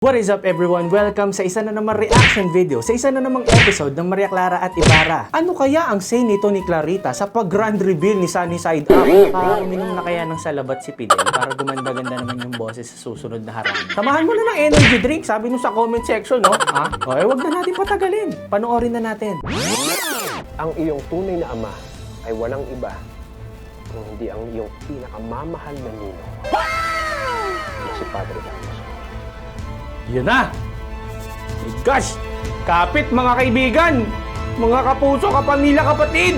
What is up everyone? Welcome sa isa na namang reaction video, sa isa na namang episode ng Maria Clara at Ibarra. Ano kaya ang say nito ni Clarita sa pag-grand reveal ni Sunny Side Up? Uminom na kaya ng salabat si Fidel para gumanda-ganda naman yung boses sa susunod na harang. Samahan mo na ng energy drink, sabi nung sa comment section, no? Ha? Okay, wag na natin patagalin. Panoorin na natin. Ang iyong tunay na ama ay walang iba kung hindi ang iyong pinakamamahal na ninong na si Padre Damaso. Yan na! My gosh! Kapit mga kaibigan! Mga kapuso, kapamilya, kapatid!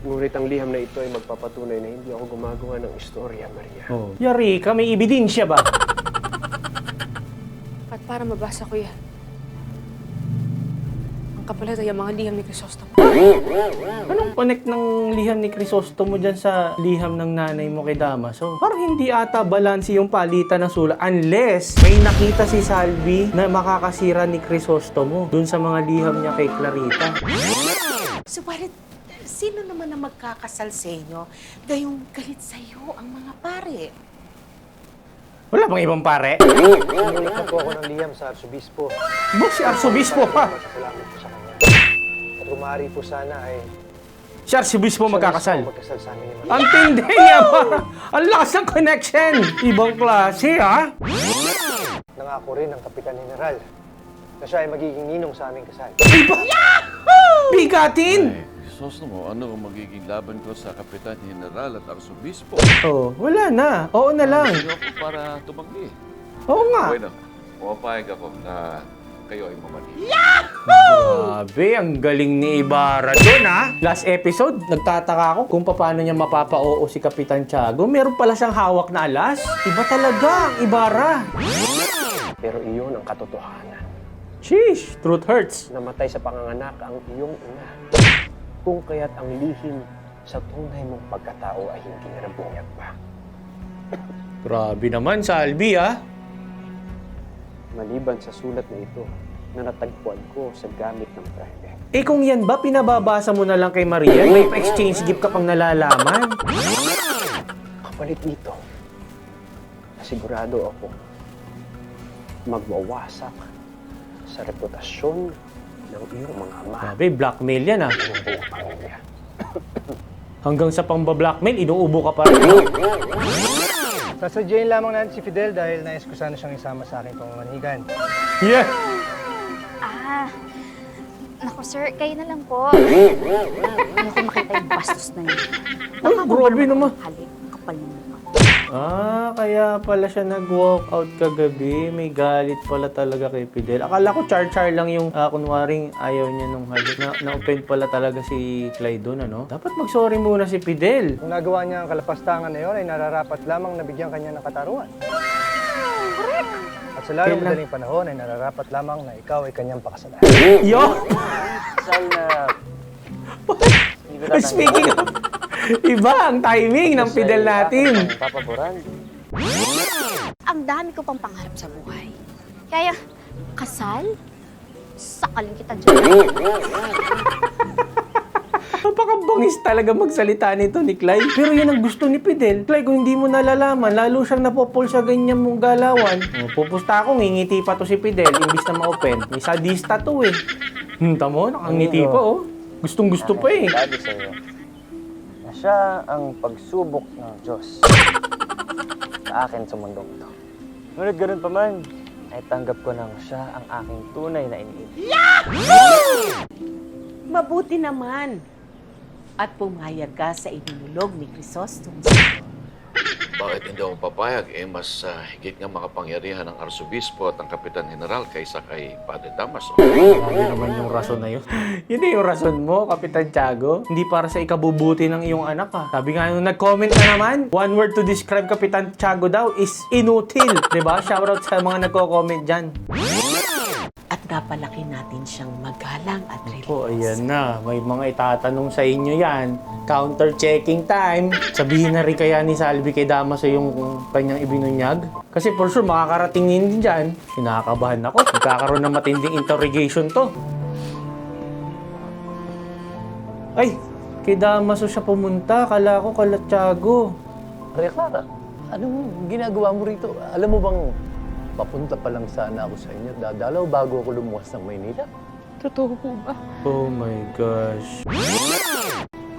Ngunit ang liham na ito ay magpapatunay na hindi ako gumagawa ng istorya, Maria. Oh. Yari ka, may ebidensya ba? At para mabasa ko yan, ang kapalit ay ang mga liham ni Crisostomo. Anong connect ng liham ni Crisostomo dyan sa liham ng nanay mo kay Damaso? Parang hindi ata balanse yung palitan ng sulat unless may nakita si Salvi na makakasira ni Crisostomo dun sa mga liham niya kay Clarita. Subalit, sino naman ang magkakasal sa inyo gayong galit sa iyo ang mga pare? Wala bang ibang pare? Sinulit na po ako ng liham sa Arsobispo. Buk, si Arsobispo pa! Masasalamat po sa kanya. At kung maaari po sana ay Si Arsobispo magkakasal. magkasal sa amin ni Maria. Ang tindi niya ba? Ang lakas ng connection! Ibang klase, ha? Nangako rin ang Kapitan General na siya ay magiging ninong sa aming kasal. Bigatin! Crisostomo, ano ang magiging laban ko sa Kapitan General at Arsobispo? Oh, wala na. Oo na lang. Sino ako para tumanggi? Oo nga. Bueno, pumapayag ako na kayo ay mamani. Grabe, ang galing ni Ibarra doon, ha? Last episode, nagtataka ako kung paano niya mapapa-oo si Kapitan Tiago. Meron pala siyang hawak na alas. Iba talaga ang Ibarra. Pero iyon ang katotohanan. Sheesh, truth hurts. Namatay sa panganganak ang iyong ina. Kung kaya't ang lihim sa tunay mong pagkatao ay hindi narabunyag pa. Grabe naman, Salvi, ha? Maliban sa sulat na ito na natagpuan ko sa gamit ng private. Eh kung yan ba, pinababasa mo na lang kay Maria? May pa-exchange gift ka pang nalalaman. Kapalit nito, sigurado ako magwawasak sa reputasyon ng iyong mga ama Grabe, blackmail yan, ha? ng buong pamilya. Hanggang sa pang-blackmail, inuubo ka pa rin. Sasadyain lamang natin si Fidel dahil nais ko sana siyang isama sa aking pamamanigan. Yeah! Naku sir, kayo na lang po. Ayoko makita yung bastos na yun. Ay, grabe naman. Halik, kapal ng mukha. Kaya pala siya nag-walk out kagabi. May galit pala talaga kay Fidel. Akala ko char-char lang yung kunwaring ayaw niya nung halik. Na-offend pala talaga si Clyde doon, ano? Dapat mag-sorry muna si Fidel. Kung nagawa niya ang kalapastangan na yun, ay nararapat lamang na bigyan kanya ng katarungan. At sa lalong Kailan? madaling panahon ay nararapat lamang na ikaw ay kanyang pakasalan. Yo! Speaking of, iba ang timing ng Fidel natin. Ang dami ko pang pangarap sa buhay. Kaya, kasal? Sakalin kita dyan. Napakabangis talaga magsalita nito ni Clyde. Pero yan ang gusto ni Fidel. Clyde, kung hindi mo nalalaman, lalo siyang napopol sa ganyan mong galawan. Pupusta ako, ngingiti pa to si Fidel, imbis na ma-open. May sadista to eh. Tamo, nakangiti pa oh. Gustong gusto pa eh. Sabi sa iyo na siya ang pagsubok ng Diyos sa akin sa mundong ito. Ngunit ganun pa man, ay tanggap ko nang siya ang aking tunay na iniibig. Mabuti naman. At pumayag ka sa inulog ni Crisostomo. Bakit hindi ako papayag? Mas higit nga makapangyarihan ng Arsobispo at ang Kapitan General kaysa kay Padre Damaso. Ano naman yung rason na yun? Yun na yung rason mo, Kapitan Tiago. Hindi para sa ikabubuti ng iyong anak, ha? Sabi nga nung nag-comment na naman, one word to describe Kapitan Tiago daw is inutil. Diba? Shoutout sa mga nagko-comment dyan. At napalaki natin siyang magalang at religious. Oh, ayan na. May mga itatanong sa inyo yan. Counter-checking time. Sabihin na rin kaya ni Salvi kay Damaso yung kanyang ibinunyag. Kasi for sure, makakarating din dyan. Kinakabahan ako. Magkakaroon ng matinding interrogation to. Ay, kay Damaso siya pumunta. Kala ko kala Tiago. Maria Clara, Anong ginagawa mo rito? Alam mo bang papunta pa lang sana ako sa inyo. Dadalaw bago ako lumuwas ng Maynila. Totoo po ba? Oh my gosh.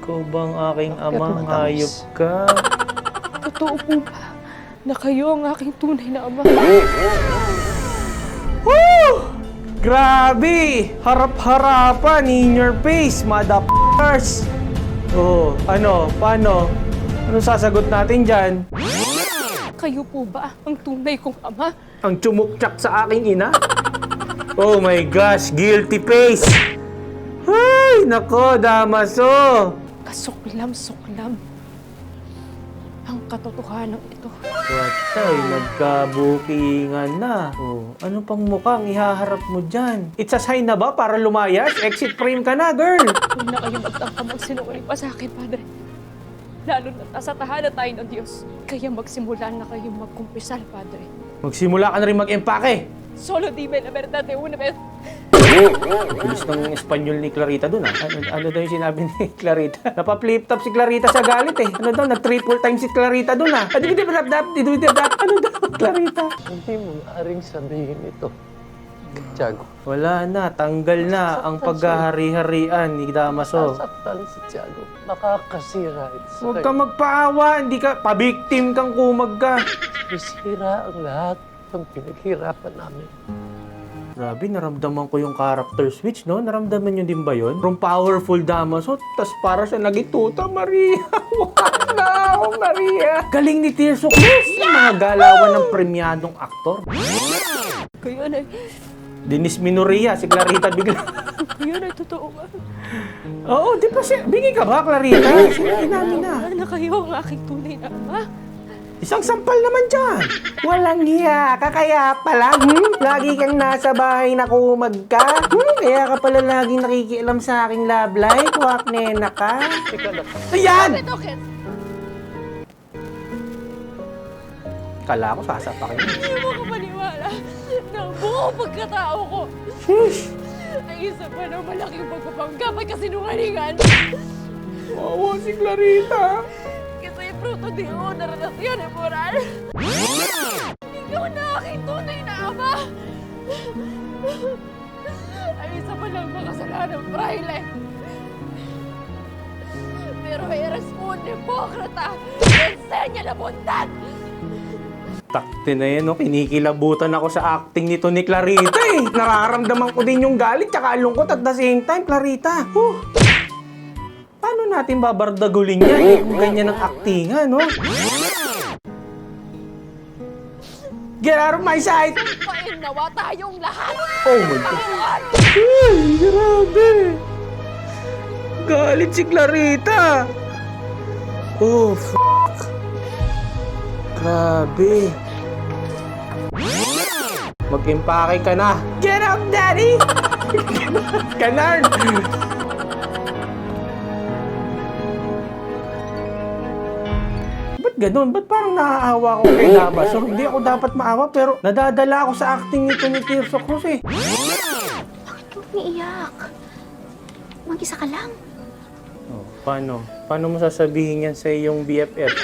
Ikaw bang aking Bakit ama? matamis? Hayop ka. Totoo po ba na kayo ang aking tunay na ama? Woo! Grabe! Harap-harapan in your face, motherfuckers! Oh, ano? Paano? Ano sasagot natin dyan? Kayo po ba ang tunay kong ama? Ang tsumukchak sa aking ina? Oh my gosh, guilty face! Ay, nako, Damaso! Kasuklam-suklam ang katotohanan ito. Watay, nagkabukingan na. Oh, ano pang mukhang ihaharap mo dyan? It's a sign na ba para lumayas? Exit frame ka na, girl! Huwag na kayong magtangka magsinungaling pa sa akin, Padre. Lalo na nasa tahanan tayo ng Diyos. Kaya magsimula na kayong magkumpisal, Padre. Magsimula ka na rin mag-empake. Solo dime la verdad de una vez. Bilis ng Espanyol ni Clarita dun ah. Ano daw yung sinabi ni Clarita? Napap-flip top si Clarita sa galit eh. Ano daw, nag-triple time si Clarita dun ah. Ano daw, Clarita? Hindi mo maaaring sabihin ito. Tiago, Wala na, tanggal na ang paghahari-harian ni Damaso. sasaktan si Tiago. Makakasira ito sa Huwag ka magpaawa, hindi ka, pabiktim kang kumag ka. Sisira ang lahat ng pinaghirapan namin. Grabe, naramdaman ko yung character switch, no? Naramdaman nyo din ba yun? From powerful Damaso, tas para sa nagituta, Maria. Wow, Maria. Galing ni Tirso Cruz. Yung mga galawan ng premyadong aktor. Kayo na, Dennis Minoria, si Clarita bigla. kayo na, totoo ba? Oo, di ba bingi ka ba, Clarita? Sinabi namin na. Na kayo ang aking tunay na ama? Isang sampal naman dyan. Walang hiya ka kaya pala. Lagi kang nasa bahay na kumag ka. Kaya ka pala laging nakikialam sa aking love life. Wak nena ka. Ayan! Bakit? Kala ko sasapakin. Hindi mo ko maniwala na ang buong pagkatao ko ay isa pa ng malaking pagpapanggap at kasinungalingan. Oo, si Clarita. Kasi fruto di una relasyon e moral. Ikaw na aking tunay na ama. Ay isa pa lang makasalanang fraile. Pero eres un hipócrita. Ensenya la bondad. Takte na yan, no? Kinikilabutan ako sa acting nito ni Clarita eh. Nararamdaman ko din yung galit tsaka lungkot at the same time, Clarita. Paano natin babardagulin yan eh, kung ganyan ang actingan, no? Get out of my sight! Pain nawa tayong lahat. Oh my God! Ay, grabe! Galit si Clarita! Oh, grabe! Mag-impake ka na! Get up, daddy! Canard! Ba't ganun? Ba't parang naaawa ako kay Damaso? Hindi ako dapat maawa pero nadadala ako sa acting nito ni Tirso Cruz eh. Bakit ka umiiyak? Mag-isa ka lang. Oh, paano? Paano mo sasabihin yan sa iyong BFF?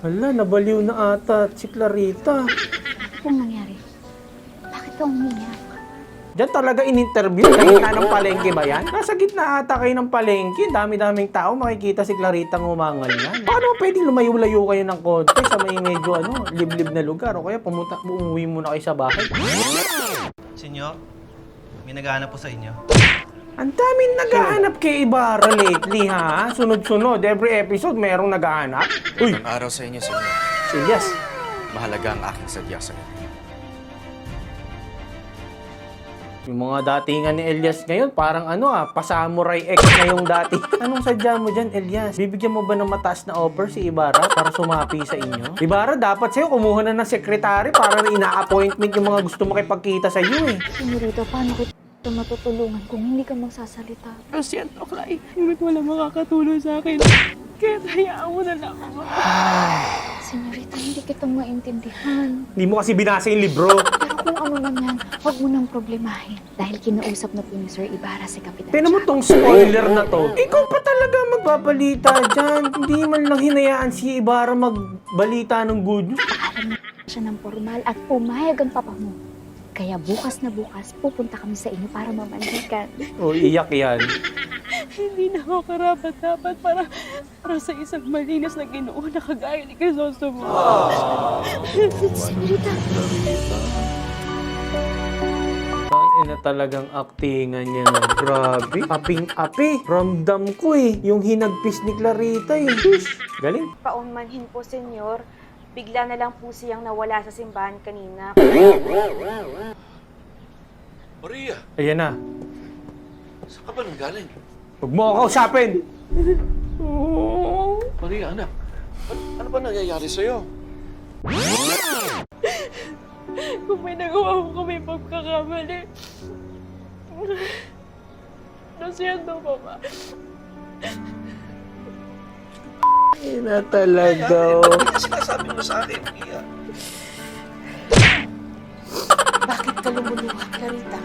Hala, nabaliw na ata si Clarita. Anong nangyari? Bakit ka umiiyak? Diyan talaga in-interview. Kanina ng palengke ba yan? Nasa gitna ata kayo ng palengke. Dami-daming tao makikita si Clarita ngumangal yan. Paano pwedeng lumayo-layo kayo ng konti sa may medyo liblib na lugar? O kaya umuwi muna kayo sa bahay? Senyor, may naghahanap po sa inyo. Ang daming naghahanap kay Ibarra lately, ha? Sunod-sunod. Every episode, mayroong naghahanap. Uy! Ang araw sa inyo, senyor. Si Elias. Mahalaga ang aking sadya sa inyo. Yung mga datingan ni Elias ngayon, parang pa-samurai X na yung dati. Anong sadya mo dyan, Elias? Bibigyan mo ba ng mataas na offer si Ibarra para sumapi sa inyo? Ibarra, dapat sa'yo kumuha na ng sekretary para ina-appointment yung mga gusto makipagkita sa iyo eh. Senyorita, paano kita matutulungan kung hindi ka magsasalita? Lo siento, Clay. Ngunit wala makakatulong sa akin. Kaya hayaan mo na lang ako. Senyorita, hindi kita maintindihan. Hindi mo kasi binasa yung libro. Pero kung Ano naman yan? Huwag mo nang problemahin. Dahil kinausap na po ni Sir Ibarra si Kapitan Tignan mo tong spoiler na to. Ikaw pa talaga magbabalita dyan. Hindi man lang hinayaan si Ibarra magbalita ng good news. Paalam na siya ng formal at pumayag ang papa mo. Kaya bukas na bukas, pupunta kami sa inyo para mamanhikan. O, iyak yan. Hindi na ako karapat-dapat para sa isang malinis na Ginoo na kagaya ni Crisostomo. Senorita, Ang ina talagang aktingan niya no. Grabe. Aping-api. Ramdam ko eh. Yung hinagpis ni Clarita eh. Shush. Galing. Paunmanhin po, senyor. Bigla na lang po siyang nawala sa simbahan kanina. Maria, Ayan na. saan ka ba nang galing? Huwag mo ako kausapin. Maria, anak, ano ba nangyayari sa'yo? Kung may nagawa ko kami pagkakamali. Nasiyando ko ba? Ina talaga. Ano ba sinasabi mo sa akin, Maria? Bakit ka lumuluha, Clarita?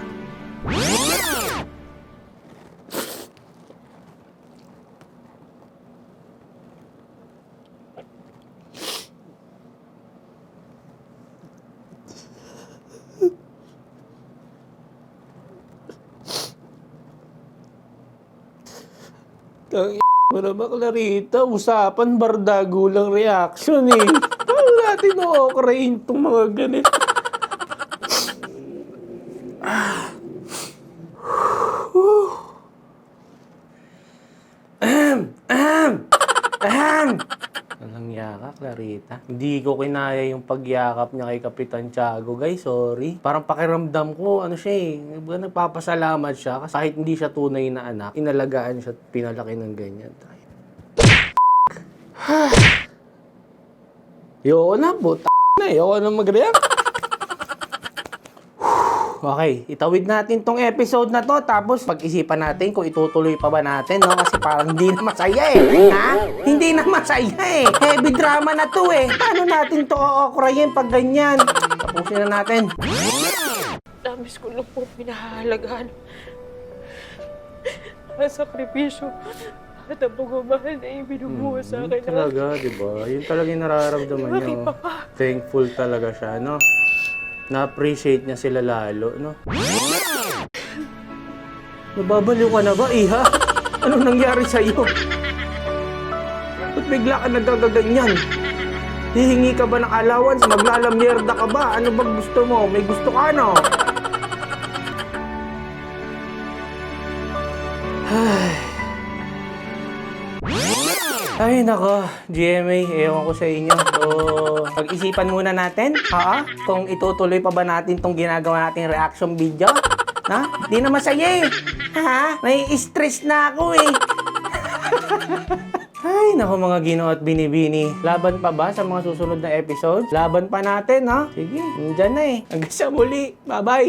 Ang mo naman, Clarita. Usapan, bardago lang reaction eh. Paano natin o-okrain itong mga ganito? Walang yaka, Clarita. Hindi ko kinaya yung pagyakap niya kay Kapitan Tiago, guys. Sorry. Parang pakiramdam ko, ano siya eh. Nagpapasalamat siya kasi kahit hindi siya tunay na anak, inalagaan siya at pinalaki ng ganyan. Yoko na, buta na. Yoko na mag-react. Okay, itawid natin tong episode na to tapos pag-isipan natin kung itutuloy pa ba natin, no? Kasi parang hindi na masaya eh. Ha? Hindi na masaya eh. Heavy drama na to eh. Paano natin to o-okrayin pag ganyan? Tapusin na natin. Damis ko lang po pinahahalagahan. Ang sakripisyo at ang pagmamahal na ibinubuha sa akin. Talaga, di ba? Yun talaga yung nararamdaman niya. Oh. Thankful talaga siya, no? Na-appreciate niya sila lalo, no? Nababaliw ka na ba, Iha? Anong nangyari sa'yo? Ba't bigla ka nagagaganyan? Hihingi ka ba ng allowance? Maglalamierda ka ba? Ano ba gusto mo? May gusto ka, no? Ay, nako, GMA, ewan ko sa inyo. So, pag-isipan muna natin, kung itutuloy pa ba natin tong ginagawa nating reaction video. Ha? Di na masaya eh. Ha? May stress na ako eh. Ay, nako mga Ginoo at Binibini. Laban pa ba sa mga susunod na episode? Laban pa natin, ha? Sige, nandyan na eh. Hanggang sa muli. Bye-bye!